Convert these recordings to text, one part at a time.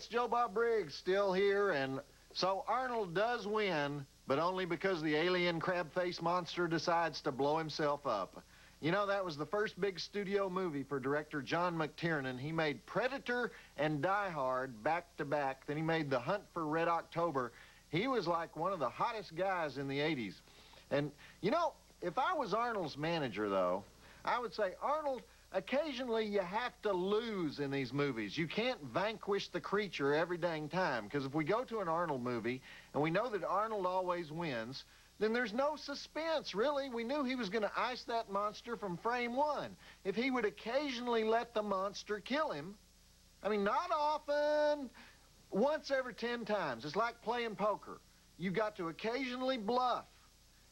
it's Joe Bob Briggs still here, and so Arnold does win, but only because the alien crab-faced monster decides to blow himself up. You know, that was the first big studio movie for director John McTiernan. He made Predator and Die Hard back-to-back. Then he made The Hunt for Red October. He was like one of the hottest guys in the 80s. And, you know, if I was Arnold's manager, though, I would say, Arnold, occasionally you have to lose in these movies. You can't vanquish the creature every dang time, because if we go to an Arnold movie and we know that Arnold always wins, then there's no suspense, really. We knew he was going to ice that monster from frame one. If he would occasionally let the monster kill him, I mean, not often, once every 10 times. It's like playing poker. You've got to occasionally bluff,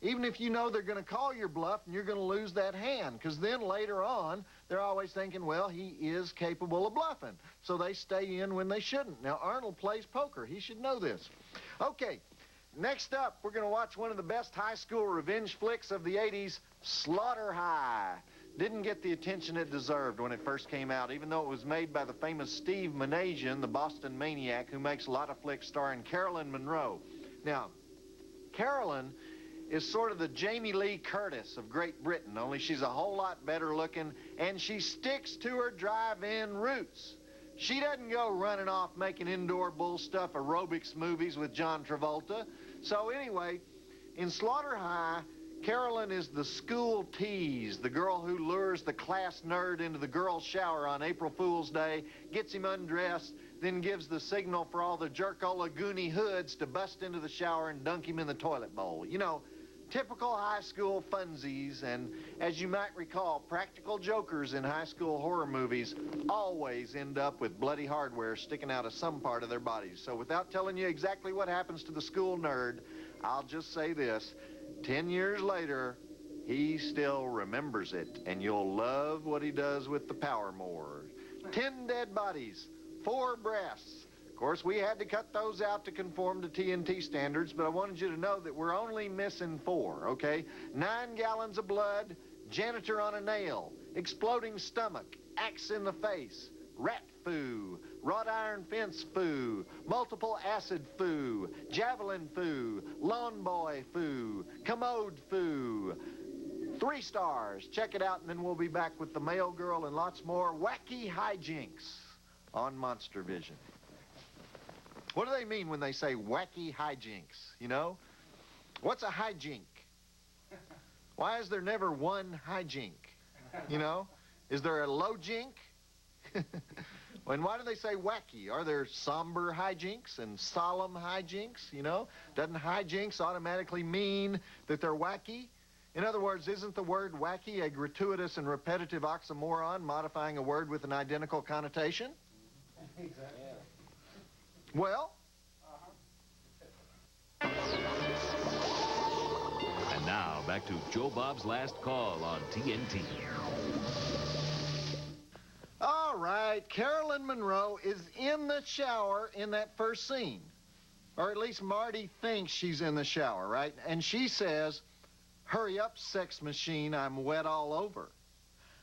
even if you know they're going to call your bluff and you're going to lose that hand, because then later on, they're always thinking, well, he is capable of bluffing, so they stay in when they shouldn't. Now, Arnold plays poker. He should know this. Okay. Next up, we're going to watch one of the best high school revenge flicks of the 80s, Slaughter High. Didn't get the attention it deserved when it first came out, even though it was made by the famous Steve Mnuchin, the Boston maniac, who makes a lot of flicks starring Carolyn Monroe. Now, Carolyn is sort of the Jamie Lee Curtis of Great Britain, only she's a whole lot better looking, and she sticks to her drive-in roots. She doesn't go running off making indoor bull stuff aerobics movies with John Travolta. So anyway, in Slaughter High, Carolyn is the school tease, the girl who lures the class nerd into the girls' shower on April Fool's Day, gets him undressed, then gives the signal for all the jerkola goony hoods to bust into the shower and dunk him in the toilet bowl. You know, typical high school funsies, and as you might recall, practical jokers in high school horror movies always end up with bloody hardware sticking out of some part of their bodies. So without telling you exactly what happens to the school nerd, I'll just say this. 10 years later, he still remembers it, and you'll love what he does with the power more. 10 dead bodies, 4 breasts. Of course, we had to cut those out to conform to TNT standards, but I wanted you to know that we're only missing 4, okay? 9 gallons of blood, janitor on a nail, exploding stomach, axe in the face, rat foo, wrought iron fence foo, multiple acid foo, javelin foo, lawn boy foo, commode foo. 3 stars. Check it out, and then we'll be back with the mail girl and lots more wacky hijinks on Monstervision. What do they mean when they say wacky hijinks, you know? What's a hijink? Why is there never one hijink, you know? Is there a low jink? And why do they say wacky? Are there somber hijinks and solemn hijinks, you know? Doesn't hijinks automatically mean that they're wacky? In other words, isn't the word wacky a gratuitous and repetitive oxymoron modifying a word with an identical connotation? Exactly. Well, And now, back to Joe Bob's Last Call on TNT. all right, Carolyn Monroe is in the shower in that first scene. Or at least Marty thinks she's in the shower, right? And she says, "Hurry up, sex machine, I'm wet all over."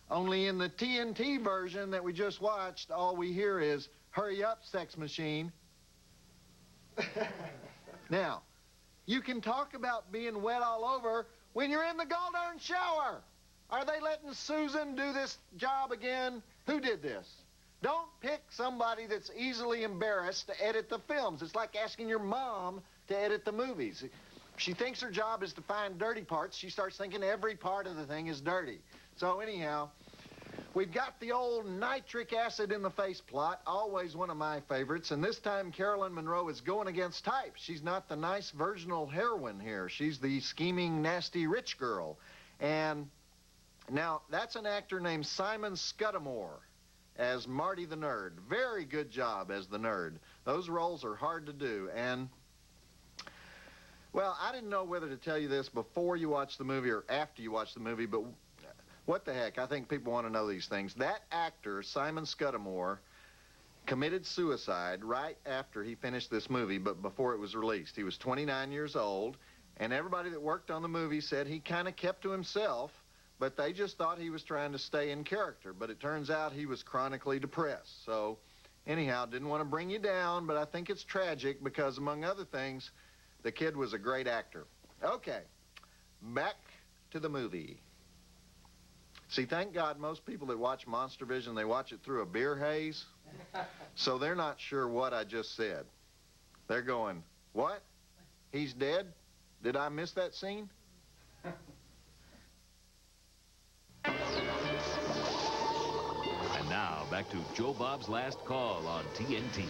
Only in the TNT version that we just watched, all we hear is, "Hurry up, sex machine." Now, you can talk about being wet all over when you're in the gall-darn shower. Are they letting Susan do this job again? Who did this? Don't pick somebody that's easily embarrassed to edit the films. It's like asking your mom to edit the movies. If she thinks her job is to find dirty parts, she starts thinking every part of the thing is dirty. So anyhow, we've got the old nitric acid in the face plot, always one of my favorites, and this time Carolyn Monroe is going against type. She's not the nice virginal heroine here. She's the scheming, nasty rich girl. And now, that's an actor named Simon Scudamore as Marty the Nerd. Very good job as the nerd. Those roles are hard to do, and well, I didn't know whether to tell you this before you watch the movie or after you watch the movie, but what the heck, I think people want to know these things. That actor, Simon Scudamore, committed suicide right after he finished this movie, but before it was released. He was 29 years old, and everybody that worked on the movie said he kind of kept to himself, but they just thought he was trying to stay in character. But it turns out he was chronically depressed. So Anyhow, didn't want to bring you down, but I think it's tragic because, among other things, the kid was a great actor. Okay, back to the movie. See, thank God most people that watch Monstervision, they watch it through a beer haze, so they're not sure what I just said. They're going, what? He's dead? Did I miss that scene? And now, back to Joe Bob's Last Call on TNT.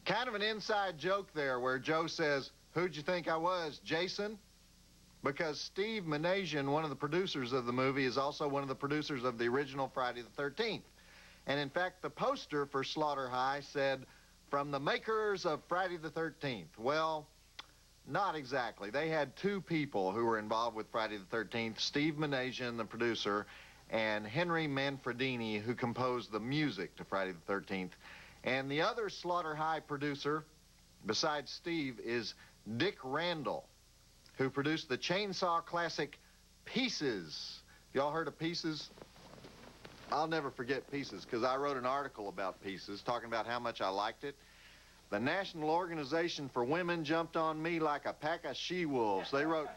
Kind of an inside joke there where Joe says, who'd you think I was, Jason? Because Steve Manasian, one of the producers of the movie, is also one of the producers of the original Friday the 13th. And in fact, the poster for Slaughter High said, from the makers of Friday the 13th. Well, not exactly. They had two people who were involved with Friday the 13th, Steve Manasian, the producer, and Henry Manfredini, who composed the music to Friday the 13th. And the other Slaughter High producer, besides Steve, is Dick Randall, who produced the chainsaw classic Pieces. Y'all heard of Pieces? I'll never forget Pieces because I wrote an article about Pieces talking about how much I liked it. The National Organization for Women jumped on me like a pack of she-wolves. They wrote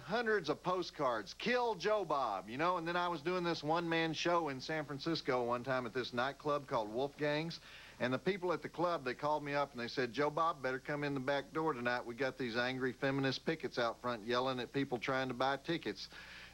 hundreds of postcards, kill Joe Bob, you know, and then I was doing this one-man show in San Francisco one time at this nightclub called Wolfgang's, and the people at the club, they called me up and they said, Joe Bob, better come in the back door tonight. We got these angry feminist pickets out front yelling at people trying to buy tickets.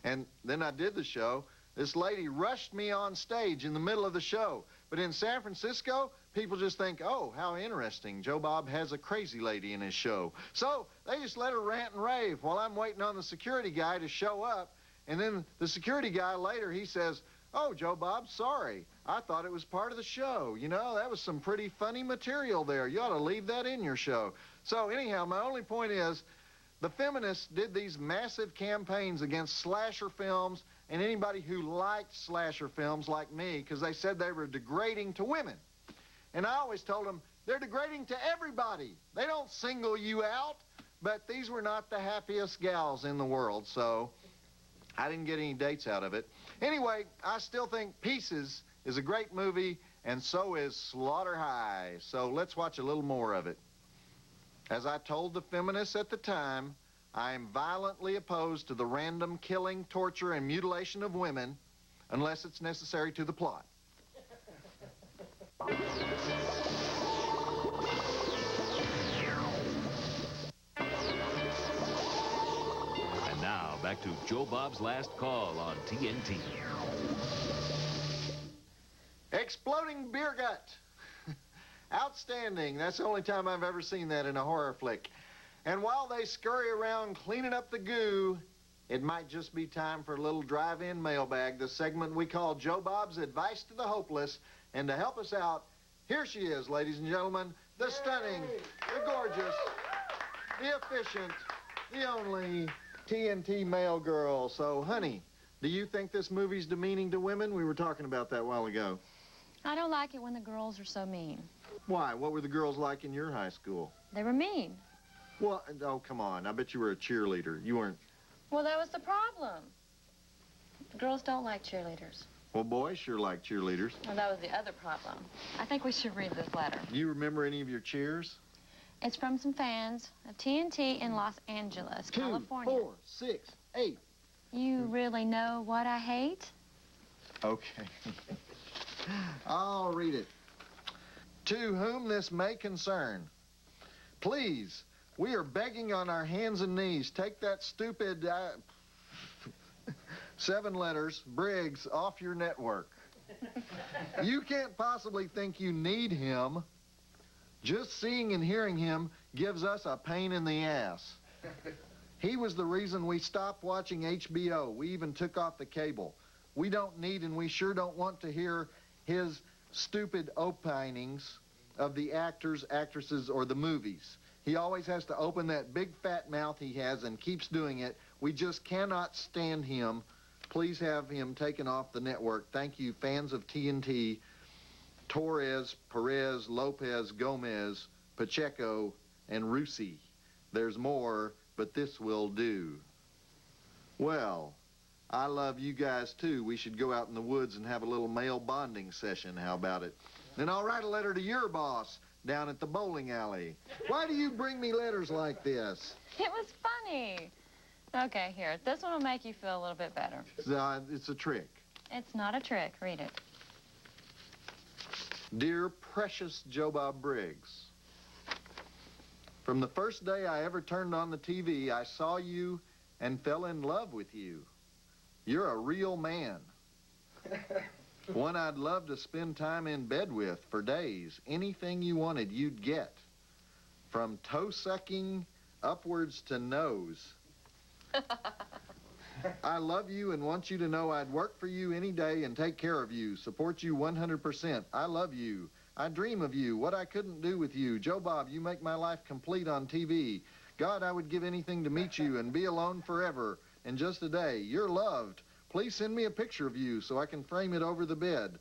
And then I did the show. This lady rushed me on stage in the middle of the show. But in San Francisco, people just think, oh, how interesting. Joe Bob has a crazy lady in his show. So they just let her rant and rave while I'm waiting on the security guy to show up. And then the security guy later, he says, oh, Joe Bob, sorry. I thought it was part of the show. You know, that was some pretty funny material there. You ought to leave that in your show. So anyhow, my only point is, the feminists did these massive campaigns against slasher films and anybody who liked slasher films like me, because they said they were degrading to women. And I always told them, they're degrading to everybody. They don't single you out, but these were not the happiest gals in the world, so I didn't get any dates out of it. Anyway, I still think Pieces is a great movie, and so is Slaughter High. So let's watch a little more of it. As I told the feminists at the time, I am violently opposed to the random killing, torture, and mutilation of women unless it's necessary to the plot. And now, back to Joe Bob's Last Call on TNT. Exploding beer gut. Outstanding. That's the only time I've ever seen that in a horror flick. And while they scurry around cleaning up the goo, it might just be time for a little drive-in mailbag, the segment we call Joe Bob's Advice to the Hopeless. And to help us out, here she is, ladies and gentlemen, the stunning, the gorgeous, the efficient, the only TNT mail girl. So, honey, do you think this movie's demeaning to women? We were talking about that a while ago. I don't like it when the girls are so mean. Why? What were the girls like in your high school? They were mean. Well, oh, come on. I bet you were a cheerleader. You weren't. Well, that was the problem. The girls don't like cheerleaders. Well, boys sure like cheerleaders. Well, that was the other problem. I think we should read this letter. Do you remember any of your cheers? It's from some fans of TNT in Los Angeles, 2, California. 4, 6, 8. You really know what I hate? Okay. I'll read it. To whom this may concern, please, we are begging on our hands and knees, take that stupid 7 letters, Briggs, off your network. You can't possibly think you need him. Just seeing and hearing him gives us a pain in the ass. He was the reason we stopped watching HBO. We even took off the cable. We don't need and we sure don't want to hear his stupid opinings of the actors, actresses, or the movies. He always has to open that big fat mouth he has and keeps doing it. We just cannot stand him. Please have him taken off the network. Thank you, fans of TNT. Torres, Perez, Lopez, Gomez, Pacheco, and Rusi. There's more, but this will do. Well, I love you guys, too. We should go out in the woods and have a little male bonding session. How about it? Then I'll write a letter to your boss down at the bowling alley. Why do you bring me letters like this? It was funny. Okay, here. This one will make you feel a little bit better. It's a trick. It's not a trick. Read it. Dear precious Joe Bob Briggs, from the first day I ever turned on the TV, I saw you and fell in love with you. You're a real man. One I'd love to spend time in bed with for days. Anything you wanted, you'd get. From toe sucking upwards to nose. I love you and want you to know I'd work for you any day and take care of you, support you 100%. I love you. I dream of you, what I couldn't do with you. Joe Bob, you make my life complete on TV. God, I would give anything to meet you and be alone forever in just a day. You're loved. Please send me a picture of you so I can frame it over the bed.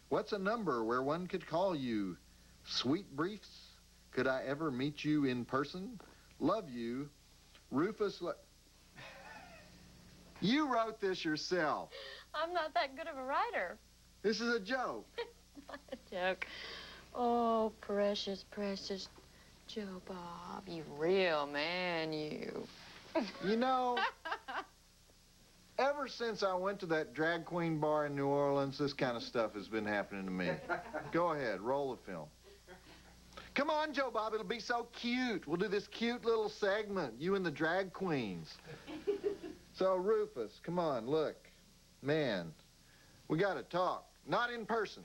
What's a number where one could call you? Sweet briefs? Could I ever meet you in person? Love you. Rufus... You wrote this yourself. I'm not that good of a writer. This is a joke. It's not a joke. Oh, precious, precious Joe Bob. You real man, you. You know, ever since I went to that drag queen bar in New Orleans, this kind of stuff has been happening to me. Go ahead, roll the film. Come on, Joe Bob, it'll be so cute. We'll do this cute little segment, you and the drag queens. So, Rufus, come on, look. Man, we got to talk. Not in person.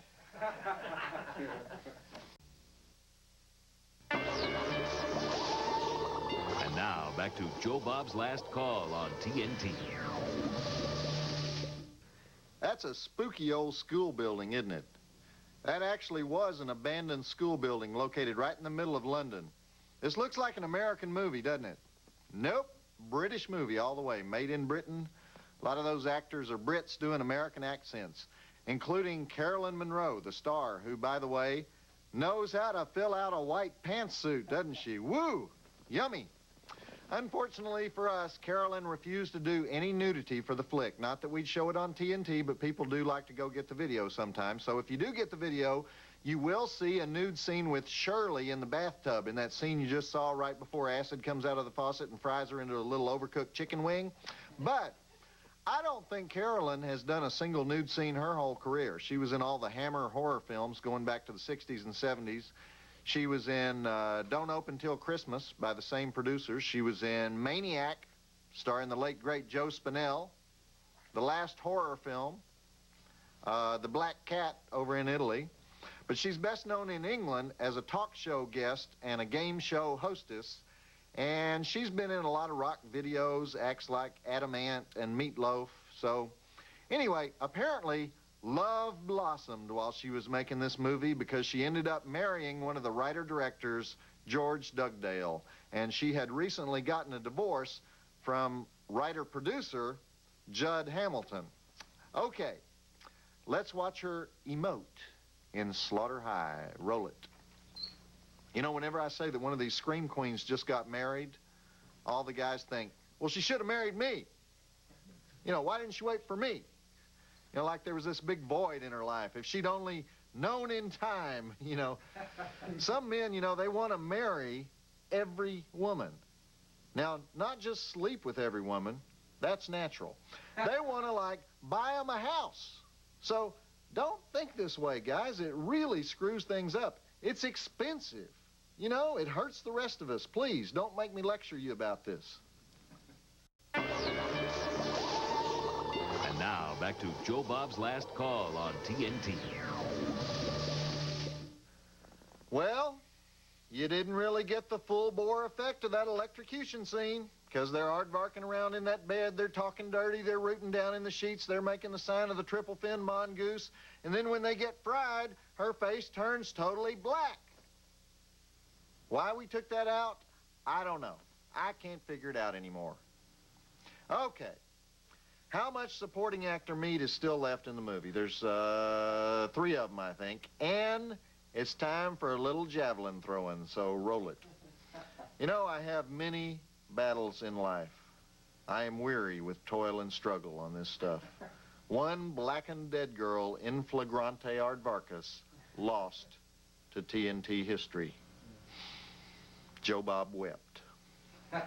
And now, back to Joe Bob's Last Call on TNT. That's a spooky old school building, isn't it? That actually was an abandoned school building located right in the middle of London. This looks like an American movie, doesn't it? Nope. British movie all the way, made in Britain. A lot of those actors are Brits doing American accents, including Carolyn Monroe, the star, who, by the way, knows how to fill out a white pantsuit, doesn't she? Woo! Yummy. Unfortunately for us, Carolyn refused to do any nudity for the flick. Not that we'd show it on TNT, but people do like to go get the video sometimes. So if you do get the video, you will see a nude scene with Shirley in the bathtub, in that scene you just saw right before acid comes out of the faucet and fries her into a little overcooked chicken wing. But I don't think Carolyn has done a single nude scene her whole career. She was in all the Hammer horror films going back to the 60s and 70s. She was in Don't Open Till Christmas by the same producers. She was in Maniac, starring the late, great Joe Spinell. The last horror film, The Black Cat over in Italy. But she's best known in England as a talk show guest and a game show hostess. And she's been in a lot of rock videos, acts like Adamant and Meatloaf. So, anyway, apparently love blossomed while she was making this movie because she ended up marrying one of the writer-directors, George Dugdale. And she had recently gotten a divorce from writer-producer Judd Hamilton. Okay, let's watch her emote in Slaughter High. Roll it. You know, whenever I say that one of these scream queens just got married, all the guys think, well, she should have married me. You know, why didn't she wait for me? You know, like there was this big void in her life. If she'd only known in time, you know. Some men, you know, they want to marry every woman. Now, not just sleep with every woman. That's natural. They want to, like, buy them a house. So don't think this way, guys. It really screws things up. It's expensive. You know, it hurts the rest of us. Please, don't make me lecture you about this. And now, back to Joe Bob's Last Call on TNT. Well, you didn't really get the full-bore effect of that electrocution scene, because they're aardvarking around in that bed, they're talking dirty, they're rooting down in the sheets, they're making the sign of the triple fin mongoose, and then when they get fried, her face turns totally black. Why we took that out, I don't know. I can't figure it out anymore. Okay. How much supporting actor meat is still left in the movie? There's 3 of them, I think. And it's time for a little javelin throwing, so roll it. You know, I have many battles in life. I am weary with toil and struggle on this stuff. One blackened dead girl in flagrante aardvarkus lost to TNT history. Joe Bob wept. And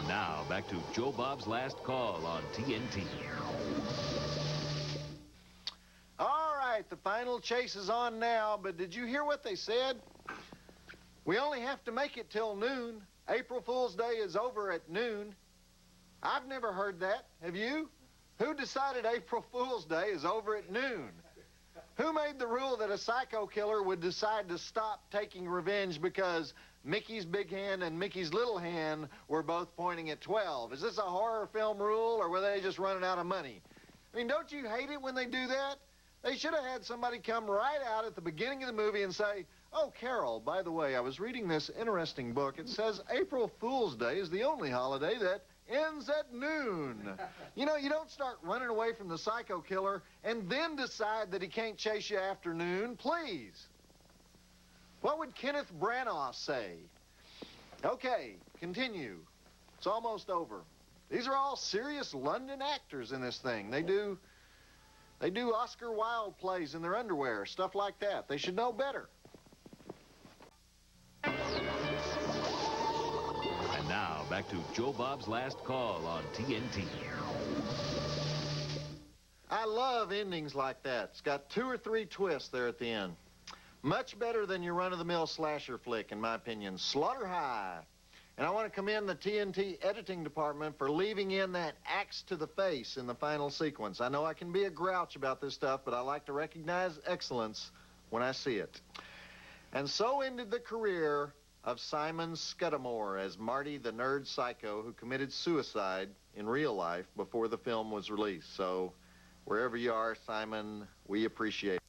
now, back to Joe Bob's Last Call on TNT. All right, the final chase is on now, but did you hear what they said? We only have to make it till noon. April Fool's Day is over at noon. I've never heard that. Have you? Who decided April Fool's Day is over at noon? Who made the rule that a psycho killer would decide to stop taking revenge because Mickey's big hand and Mickey's little hand were both pointing at 12? Is this a horror film rule, or were they just running out of money? I mean, don't you hate it when they do that? They should have had somebody come right out at the beginning of the movie and say, "Oh, Carol, by the way, I was reading this interesting book. It says April Fool's Day is the only holiday that ends at noon." You know, you don't start running away from the psycho killer and then decide that he can't chase you after noon. Please. What would Kenneth Branagh say? Okay, continue. It's almost over. These are all serious London actors in this thing. They do Oscar Wilde plays in their underwear, stuff like that. They should know better. And now, back to Joe Bob's Last Call on TNT. I love endings like that. It's got 2 or 3 twists there at the end. Much better than your run-of-the-mill slasher flick, in my opinion. Slaughter High. And I want to commend the TNT editing department for leaving in that axe to the face in the final sequence. I know I can be a grouch about this stuff, but I like to recognize excellence when I see it. And so ended the career of Simon Scudamore as Marty the Nerd Psycho, who committed suicide in real life before the film was released. So wherever you are, Simon, we appreciate it.